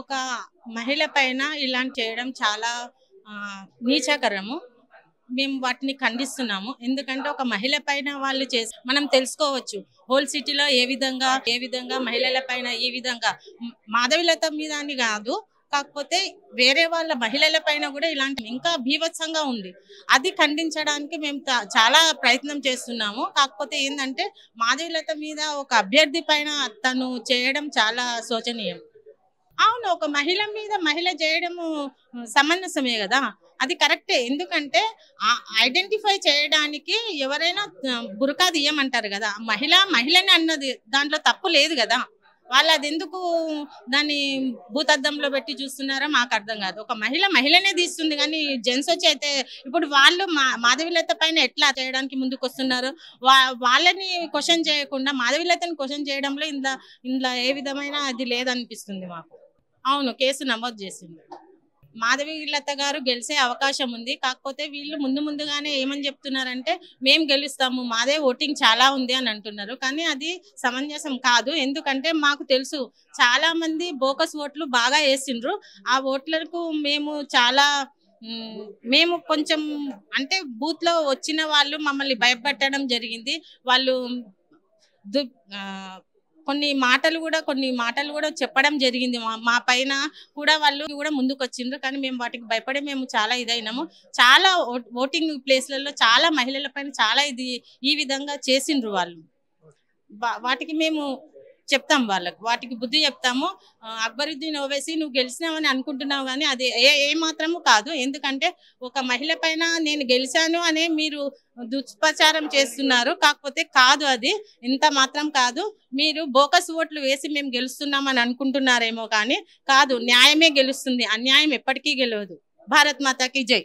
ఒక మహిళ పైన ఇలాంటి చేయడం చాలా నీచకరము. మేము వాటిని ఖండిస్తున్నాము. ఎందుకంటే ఒక మహిళ పైన వాళ్ళు చేసి మనం తెలుసుకోవచ్చు హోల్ సిటీలో ఏ విధంగా మహిళల పైన ఈ విధంగా మాధవిలత మీద అని కాదు, కాకపోతే వేరే వాళ్ళ మహిళల పైన కూడా ఇలాంటి ఇంకా బీభత్సంగా ఉంది. అది ఖండించడానికి మేము చాలా ప్రయత్నం చేస్తున్నాము. కాకపోతే ఏంటంటే మాధవిలత మీద ఒక అభ్యర్థి పైన తను చేయడం చాలా శోచనీయం. అవును, ఒక మహిళ మీద మహిళ చేయడము సమంజసమే కదా, అది కరెక్టే. ఎందుకంటే ఐడెంటిఫై చేయడానికి ఎవరైనా బురకా తీయమంటారు కదా, మహిళని అన్నది దాంట్లో తప్పు లేదు కదా. వాళ్ళు అది ఎందుకు దాన్ని భూతద్దంలో పెట్టి చూస్తున్నారో మాకు అర్థం కాదు. ఒక మహిళనే తీస్తుంది కానీ జెంట్స్ వచ్చి అయితే ఇప్పుడు వాళ్ళు మాధవిలత పైన ఎట్లా చేయడానికి ముందుకు వస్తున్నారు? వాళ్ళని క్వశ్చన్ చేయకుండా మాధవిలతని క్వశ్చన్ చేయడంలో ఇందులో ఏ విధమైన అది లేదనిపిస్తుంది మాకు. అవును, కేసు నమోదు చేసింది. మాధవిలత గారు గెలిచే అవకాశం ఉంది. కాకపోతే వీళ్ళు ముందుగానే ఏమని చెప్తున్నారంటే మేము గెలుస్తాము, మాదే ఓటింగ్ చాలా ఉంది అని అంటున్నారు. కానీ అది సమంజసం కాదు. ఎందుకంటే మాకు తెలుసు చాలా మంది బోకస్ ఓట్లు బాగా వేసిండ్రు. ఆ ఓట్లకు మేము కొంచెం అంటే బూత్ లో వచ్చిన వాళ్ళు మమ్మల్ని భయపెట్టడం జరిగింది. వాళ్ళు కొన్ని మాటలు కూడా చెప్పడం జరిగింది. మా పైన కూడా వాళ్ళు కూడా ముందుకు వచ్చిండ్రు. కానీ మేము వాటికి భయపడి మేము చాలా ఇదైనాము. చాలా ఓటింగ్ ప్లేస్లలో చాలా మహిళల పైన చాలా ఈ విధంగా చేసిండ్రు వాళ్ళు. వాటికి మేము చెప్తాం, వాటికి బుద్ధి చెప్తాము. అక్బరుద్దీన్ ఓవైసీ నువ్వు గెలిచినావని అనుకుంటున్నావు కానీ అది ఏ మాత్రము కాదు. ఎందుకంటే ఒక మహిళ పైన నేను గెలిచాను అనే మీరు దుష్ప్రచారం చేస్తున్నారు. కాకపోతే కాదు, అది ఇంత మాత్రం కాదు. మీరు బోకస్ ఓట్లు వేసి మేము గెలుస్తున్నామని అనుకుంటున్నారేమో కానీ కాదు, న్యాయమే గెలుస్తుంది. అన్యాయం ఎప్పటికీ గెలవదు. భారత్ మాతాకి జై.